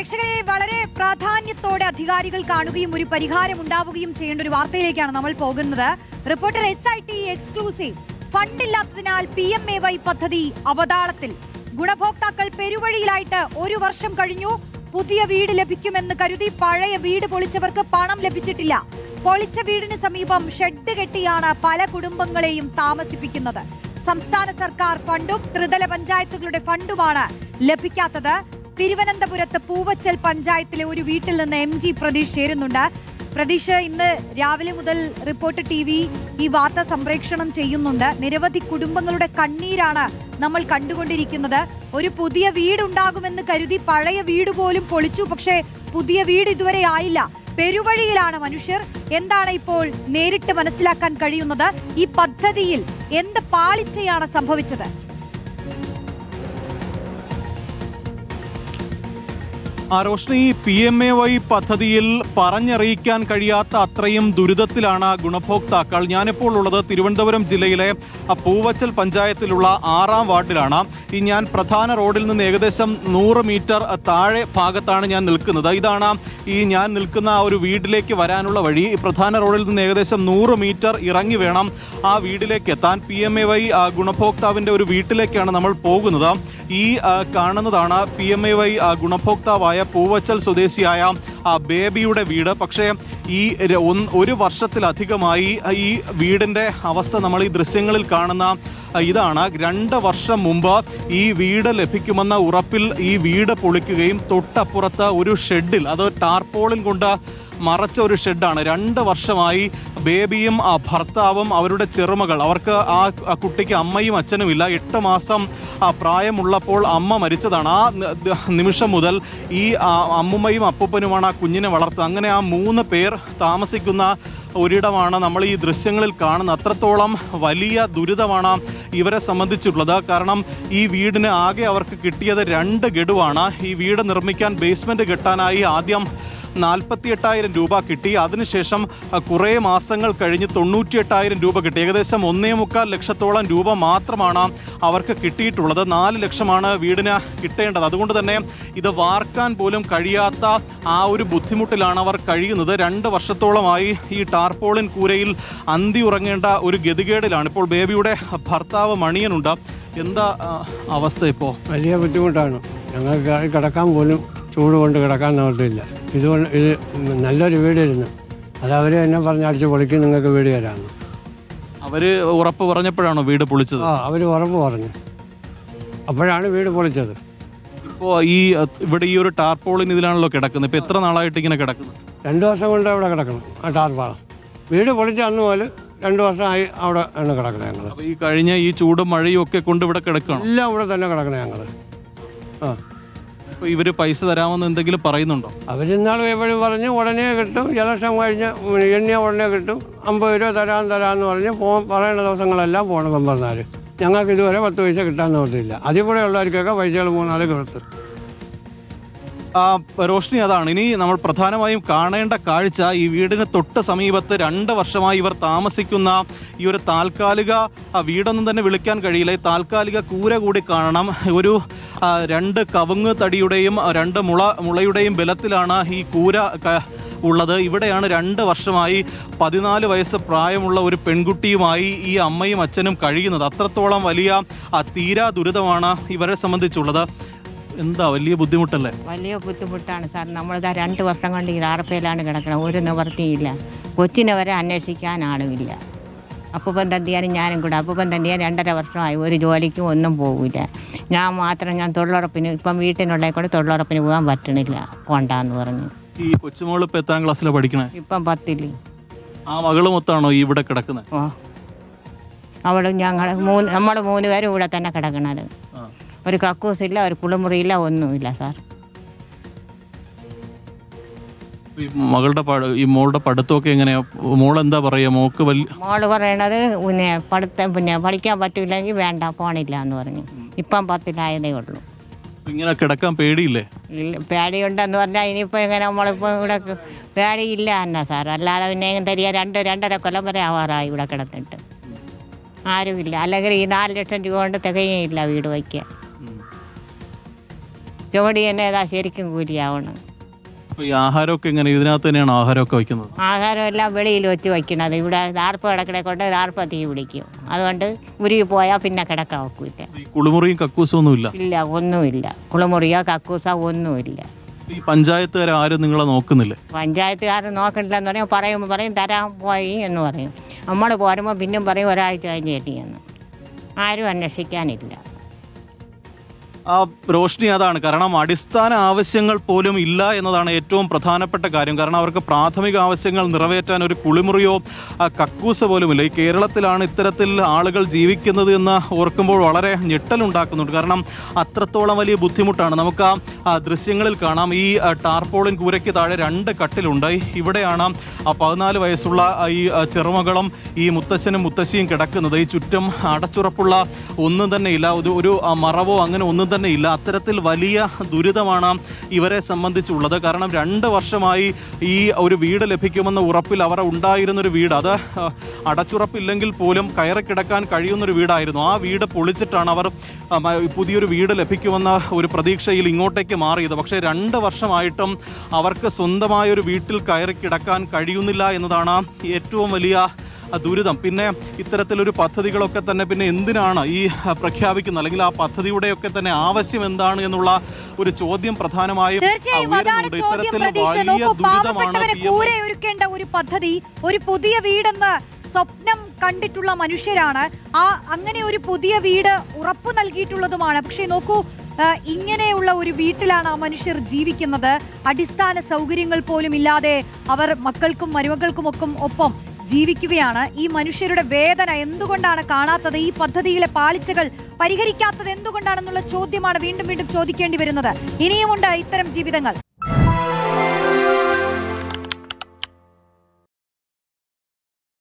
പ്രേക്ഷകരെ വളരെ പ്രാധാന്യത്തോടെ അധികാരികൾ കാണുകയും ഒരു പരിഹാരം ഉണ്ടാവുകയും ചെയ്യേണ്ട ഒരു വാർത്തയിലേക്കാണ് നമ്മൾ പോകുന്നത്. Reporter SIT exclusive. ഫണ്ടില്ലാത്തതിനാൽ PMAY പദ്ധതി അവതാളത്തിൽ. ഗുണഭോക്താക്കൾ പെരുവഴിയിലായിട്ട് 1 വർഷം കഴിഞ്ഞു. പുതിയ വീട് ലഭിക്കുമെന്ന് കരുതി പഴയ വീട് പൊളിച്ചവർക്ക് പണം ലഭിച്ചിട്ടില്ല. പൊളിച്ച വീടിന് സമീപം ഷെഡ് കെട്ടിയാണ് പല കുടുംബങ്ങളെയും താമസിപ്പിക്കുന്നത്. സംസ്ഥാന സർക്കാർ ഫണ്ടും ത്രിതല പഞ്ചായത്തുകളുടെ ഫണ്ടുമാണ് ലഭിക്കാത്തത്. തിരുവനന്തപുരത്ത് പൂവച്ചൽ പഞ്ചായത്തിലെ ഒരു വീട്ടിൽ നിന്ന് MG പ്രതീഷ് ചേരുന്നുണ്ട്. പ്രതീഷ്, ഇന്ന് രാവിലെ മുതൽ റിപ്പോർട്ടർ TV ഈ വാർത്ത സംപ്രേഷണം ചെയ്യുന്നുണ്ട്. നിരവധി കുടുംബങ്ങളുടെ കണ്ണീരാണ് നമ്മൾ കണ്ടുകൊണ്ടിരിക്കുന്നത്. ഒരു പുതിയ വീടുണ്ടാകുമെന്ന് കരുതി പഴയ വീട് പോലും പൊളിച്ചു. പക്ഷേ പുതിയ വീട് ഇതുവരെ ആയില്ല. പെരുവഴിയിലാണ് മനുഷ്യർ. എന്താണ് ഇപ്പോൾ നേരിട്ട് മനസ്സിലാക്കാൻ കഴിയുന്നത്? ഈ പദ്ധതിയിൽ എന്ത് പാളിച്ചയാണ് സംഭവിച്ചത്? റോഷ്നി, PMAY പദ്ധതിയിൽ പറഞ്ഞറിയിക്കാൻ കഴിയാത്ത അത്രയും ദുരിതത്തിലാണ് ഗുണഭോക്താക്കൾ. ഞാനിപ്പോൾ ഉള്ളത് തിരുവനന്തപുരം ജില്ലയിലെ പൂവച്ചൽ പഞ്ചായത്തിലുള്ള 6ാം വാർഡിലാണ്. ഞാൻ പ്രധാന റോഡിൽ നിന്ന് ഏകദേശം 100 മീറ്റർ താഴെ ഭാഗത്താണ് ഞാൻ നിൽക്കുന്നത്. ഇതാണ് ഞാൻ നിൽക്കുന്ന ഒരു വീട്ടിലേക്ക് വരാനുള്ള വഴി. പ്രധാന റോഡിൽ നിന്ന് ഏകദേശം 100 മീറ്റർ ഇറങ്ങി വേണം ആ വീട്ടിലേക്ക് എത്താൻ. PMAY ഗുണഭോക്താവിൻ്റെ ഒരു വീട്ടിലേക്കാണ് നമ്മൾ പോകുന്നത്. ഈ കാണുന്നതാണ് PMAY ഗുണഭോക്താവായ പൂവച്ചൽ സ്വദേശിയായ ബേബിയുടെ വീട്. പക്ഷേ ഈ 1 വർഷത്തിലധികമായി ഈ വീടിൻ്റെ അവസ്ഥ നമ്മൾ ഈ ദൃശ്യങ്ങളിൽ കാണുന്ന ഇതാണ്. 2 വർഷം മുമ്പ് ഈ വീട് ലഭിക്കുമെന്ന ഉറപ്പിൽ ഈ വീട് പൊളിക്കുകയും തൊട്ടപ്പുറത്ത് ഒരു ഷെഡിൽ, അത് ടാർപോളിൻ കൊണ്ട് മറച്ച ഒരു ഷെഡാണ്. 2 വർഷമായി ബേബിയും ഭർത്താവും അവരുടെ ചെറുമകൾ, അവർക്ക് ആ കുട്ടിക്ക് അമ്മയും അച്ഛനുമില്ല. 8 മാസം പ്രായമുള്ളപ്പോൾ അമ്മ മരിച്ചതാണ്. ആ നിമിഷം മുതൽ ഈ അമ്മുമ്മയും അപ്പൂപ്പനുമാണ് ആ കുഞ്ഞിനെ വളർത്തുന്നത്. അങ്ങനെ ആ 3 പേർ താമസിക്കുന്ന ഒരിടമാണ് നമ്മൾ ഈ ദൃശ്യങ്ങളിൽ കാണുന്നത്. അത്രത്തോളം വലിയ ദുരിതമാണ് ഇവരെ സംബന്ധിച്ചിട്ടുള്ളത്. കാരണം ഈ വീടിന് ആകെ അവർക്ക് കിട്ടിയത് 2 ഗഡുവാണ്. ഈ വീട് നിർമ്മിക്കാൻ ബേസ്മെന്റ് കെട്ടാനായി ആദ്യം 48,000 രൂപ കിട്ടി. അതിനുശേഷം കുറേ മാസങ്ങൾ കഴിഞ്ഞ് 98,000 രൂപ കിട്ടി. ഏകദേശം 1.25 ലക്ഷത്തോളം രൂപ മാത്രമാണ് അവർക്ക് കിട്ടിയിട്ടുള്ളത്. 4 ലക്ഷമാണ് വീടിന് കിട്ടേണ്ടത്. അതുകൊണ്ട് തന്നെ ഇത് വാർക്കാൻ പോലും കഴിയാത്ത ആ ഒരു ബുദ്ധിമുട്ടിലാണ് അവർ കഴിയുന്നത്. 2 വർഷത്തോളമായി ഈ ടാർപോളിൻ കൂരയിൽ അന്തി ഉറങ്ങേണ്ട ഒരു ഗതികേടിലാണ്. ഇപ്പോൾ ബേബിയുടെ ഭർത്താവ് മണിയനുണ്ട്. എന്താ അവസ്ഥ ഇപ്പോൾ? വലിയ ബുദ്ധിമുട്ടാണ്. ഞങ്ങൾക്ക് കിടക്കാൻ പോലും ചൂട് കൊണ്ട് കിടക്കാൻ നിവർത്തിയില്ല. ഇത് നല്ലൊരു വീടിരുന്നു. അത് അവർ എന്നെ പറഞ്ഞടിച്ച് പൊളിക്കും, നിങ്ങൾക്ക് വീട് തരാമെന്ന്. അവർ ഉറപ്പ് പറഞ്ഞപ്പോഴാണോ വീട് പൊളിച്ചത്? അവർ ഉറപ്പ് പറഞ്ഞു, അപ്പോഴാണ് വീട് പൊളിച്ചത്. ഇപ്പോൾ ഇവിടെ ഈ ഒരു ടാർപോളിൻ ഇതിലാണല്ലോ കിടക്കുന്നത്. ഇപ്പോൾ എത്ര നാളായിട്ട് ഇങ്ങനെ കിടക്കുന്നത്? 2 വർഷം കൊണ്ട് അവിടെ കിടക്കണം. ആ ടാർപ്പാളം വീട് പൊളിച്ച അന്ന് പോലെ 2 വർഷമായി അവിടെ ആണ് കിടക്കണം ഞങ്ങൾ. അപ്പോൾ ഈ കഴിഞ്ഞ ഈ ചൂടും മഴയും ഒക്കെ കൊണ്ട് ഇവിടെ കിടക്കണം. എല്ലാം ഇവിടെ തന്നെ കിടക്കണം ഞങ്ങൾ. ഇവർ പൈസ തരാമെന്ന് എന്തെങ്കിലും പറയുന്നുണ്ടോ? അവരിന്നാളും എപ്പോഴും പറഞ്ഞ് ഉടനെ കിട്ടും, ജലക്ഷം കഴിഞ്ഞ് എണ്ണിയ ഉടനെ കിട്ടും, 50 രൂപ തരാമെന്ന് പറഞ്ഞ് പറയുന്ന ദിവസങ്ങളെല്ലാം പോകണം മെമ്പർമാർ. ഞങ്ങൾക്ക് ഇതുവരെ 10 പൈസ കിട്ടാൻ നോക്കില്ല. അതിവിടെ ഉള്ളവർക്കൊക്കെ പൈസകൾ 3-4 കൊടുത്തു. റോഷ്നി, അതാണ് ഇനി നമ്മൾ പ്രധാനമായും കാണേണ്ട കാഴ്ച. ഈ വീടിന് തൊട്ട് സമീപത്ത് 2 വർഷമായി ഇവർ താമസിക്കുന്ന ഈ ഒരു താൽക്കാലിക വീടൊന്നും തന്നെ വിളിക്കാൻ കഴിയില്ല. ഈ താൽക്കാലിക കൂര കൂടി കാണണം. ഒരു 2 കവുങ്ങ് തടിയുടെയും 2 മുളയുടെയും ബലത്തിലാണ് ഈ കൂര ഉള്ളത്. ഇവിടെയാണ് 2 വർഷമായി 14 വയസ്സ് പ്രായമുള്ള ഒരു പെൺകുട്ടിയുമായി ഈ അമ്മയും അച്ഛനും കഴിയുന്നത്. അത്രത്തോളം വലിയ തീരാ ദുരിതമാണ് ഇവരെ സംബന്ധിച്ചുള്ളത്. എന്താ വലിയ ബുദ്ധിമുട്ടല്ലേ? വലിയ ബുദ്ധിമുട്ടാണ് സാർ. നമ്മളിതാ 2 വർഷം കൊണ്ട് ഈ ആർപ്പയിലാണ് കിടക്കണം. ഒരു നിവർത്തിയില്ല. കൊച്ചിനെ വരെ അന്വേഷിക്കാൻ ആളുമില്ല. അപ്പൂപ്പൻ തന്തിയാനും ഞാനും കൂടെ. അപ്പൂപ്പൻ തന്തിയാൻ 2.5 വർഷമായി ഒരു ജോലിക്കും ഒന്നും പോകില്ല. ഞാൻ മാത്രം, ഞാൻ തൊഴിലുറപ്പിന് ഇപ്പം വീട്ടിനുള്ള കൂടെ തൊഴിലുറപ്പിന് പോകാൻ പറ്റണില്ല, പോണ്ടാന്ന് പറഞ്ഞു. ഈ കൊച്ചുമോള് ഇപ്പം എത്രാം ക്ലാസ്സിലാണ് പഠിക്കണേ? ഇപ്പം 10ൽ. ആ മകള് മൊത്തമാണോ ഇവിടെ കിടക്കുന്നത്? അവളും നമ്മൾ 3 പേരും ഇവിടെ തന്നെ കിടക്കണത്. ഒരു കക്കൂസില്ല, ഒരു കുളിമുറിയില്ല, ഒന്നുമില്ല സാർ. മോളുടെ പഠിത്തമൊക്കെ എങ്ങനെയാ? മോളെന്താ പറയാ? മോള് പറയണത് പഠിക്കാൻ പറ്റൂല്ലെങ്കിൽ വേണ്ട, പോണില്ല എന്ന് പറഞ്ഞു. ഇപ്പം 10ലായതേ ഉള്ളൂ. ഇങ്ങനെ കിടക്കാൻ പേടിയില്ലേ? പേടിയുണ്ടെന്ന് പറഞ്ഞാൽ ഇനിയിപ്പോൾ എങ്ങനെ നമ്മളിപ്പോൾ ഇവിടെ പേടിയില്ല എന്നാ സാർ. അല്ലാതെ പിന്നെ തരിക 2-2.5 കൊല്ലം വരെ ആവാറായി ഇവിടെ കിടന്നിട്ട്. ആരുമില്ല. അല്ലെങ്കിൽ ഈ 4 ലക്ഷം രൂപ കൊണ്ട് തികയില്ല വീട് വയ്ക്കാൻ. ചുവടി തന്നെ ഏതാ ശരിക്കും കൂലിയാവണം. ഈ ആഹാരമൊക്കെ എങ്ങനെ ഇതിനകത്ത് തന്നെയാണ് ആഹാരമൊക്കെ വയ്ക്കുന്നത്? ആഹാരം എല്ലാം വെളിയിൽ വെച്ച് വയ്ക്കണത്. ഇവിടെ ദാർപ്പ് കിടക്കണെ കൊണ്ട് ദാർപ്പ തീ പിടിക്കും. അതുകൊണ്ട് ഉരുകി പോയാൽ പിന്നെ കിടക്കാൻ ഒക്കില്ല. ഈ കുളിമുറിയും കക്കൂസും ഒന്നുമില്ല? ഇല്ല, ഒന്നുമില്ല. കുളിമുറിയോ കക്കൂസോ ഒന്നുമില്ല. ഈ പഞ്ചായത്തുകാർ ആരും നിങ്ങളെ നോക്കുന്നില്ലേ? പഞ്ചായത്തുകാർ നോക്കണില്ലെന്ന് പറയും തരാൻ പോയി എന്ന് പറയും. നമ്മൾ പോരുമ്പോൾ പിന്നും പറയും ഒരാഴ്ച കഴിഞ്ഞ് എത്തിയെന്ന്. ആരും അന്വേഷിക്കാനില്ല. ആ റോഷ്നി, അതാണ് കാരണം. അടിസ്ഥാന ആവശ്യങ്ങൾ പോലും ഇല്ല എന്നതാണ് ഏറ്റവും പ്രധാനപ്പെട്ട കാര്യം. കാരണം അവർക്ക് പ്രാഥമിക ആവശ്യങ്ങൾ നിറവേറ്റാൻ ഒരു കുളിമുറിയോ കക്കൂസ് പോലുമില്ല. ഈ കേരളത്തിലാണ് ഇത്തരത്തിൽ ആളുകൾ ജീവിക്കുന്നത് എന്ന് ഓർക്കുമ്പോൾ വളരെ ഞെട്ടലുണ്ടാക്കുന്നുണ്ട്. കാരണം അത്രത്തോളം വലിയ ബുദ്ധിമുട്ടാണ്. നമുക്ക് ആ ദൃശ്യങ്ങളിൽ കാണാം. ഈ ടാർപോളിൻ കൂരയ്ക്ക് താഴെ 2 കട്ടിലുണ്ട്. ഇവിടെയാണ് 14 വയസ്സുള്ള ഈ ചെറുമകളും ഈ മുത്തച്ഛനും മുത്തശ്ശിയും കിടക്കുന്നത്. ഈ ചുറ്റും അടച്ചുറപ്പുള്ള ഒന്നും തന്നെ ഇല്ല. ഒരു മറവോ അങ്ങനെ ഒന്നും തന്നെ ഇല്ല. അത്തരത്തിൽ വലിയ ദുരിതമാണ് ഇവരെ സംബന്ധിച്ചുള്ളത്. കാരണം 2 വർഷമായി ഈ ഒരു വീട് ലഭിക്കുമെന്ന ഉറപ്പിൽ അവർ ഉണ്ടായിരുന്നൊരു വീട്, അത് അടച്ചുറപ്പില്ലെങ്കിൽ പോലും കയറി കിടക്കാൻ കഴിയുന്നൊരു വീടായിരുന്നു. ആ വീട് പൊളിച്ചിട്ടാണ് അവർ പുതിയൊരു വീട് ലഭിക്കുമെന്ന ഒരു പ്രതീക്ഷയിൽ ഇങ്ങോട്ടേക്ക് മാറിയത്. പക്ഷേ 2 വർഷമായിട്ടും അവർക്ക് സ്വന്തമായൊരു വീട്ടിൽ കയറി കിടക്കാൻ കഴിയുന്നില്ല എന്നതാണ് ഏറ്റവും വലിയ ദുരിതം. പിന്നെ ഇത്തരത്തിലൊരു പദ്ധതികളൊക്കെ തന്നെ പിന്നെ എന്തിനാണ് ഈ പ്രഖ്യാപിക്കുന്നത്, അല്ലെങ്കിൽ ആ പദ്ധതിയുടെയൊക്കെ തന്നെ ആവശ്യം എന്താണ് എന്നുള്ള ഒരു ചോദ്യം പ്രധാനമായും ഉയരുന്നുണ്ട്. ഇത്തരത്തിൽ വലിയ ദുരിതമാണ് കൂരയൊരുക്കേണ്ട ഒരു പദ്ധതി, ഒരു പുതിയ വീടെന്ന് സ്വപ്നം കണ്ടിട്ടുള്ള മനുഷ്യരാണ്. അങ്ങനെ ഒരു പുതിയ വീട് ഉറപ്പു നൽകിയിട്ടുള്ളതുമാണ്. പക്ഷേ നോക്കൂ, ഇങ്ങനെയുള്ള ഒരു വീട്ടിലാണ് ആ മനുഷ്യർ ജീവിക്കുന്നത്. അടിസ്ഥാന സൗകര്യങ്ങൾ പോലും ഇല്ലാതെ അവർ മക്കൾക്കും മരുമക്കൾക്കും ഒപ്പം ജീവിക്കുകയാണ്. ഈ മനുഷ്യരുടെ വേദന എന്തുകൊണ്ടാണ് കാണാത്തത്? ഈ പദ്ധതിയിലെ പാളിച്ചകൾ പരിഹരിക്കാത്തത് എന്തുകൊണ്ടാണെന്നുള്ള ചോദ്യമാണ് വീണ്ടും വീണ്ടും ചോദിക്കേണ്ടി വരുന്നത്. ഇനിയുമുണ്ട് ഇത്തരം ജീവിതങ്ങൾ.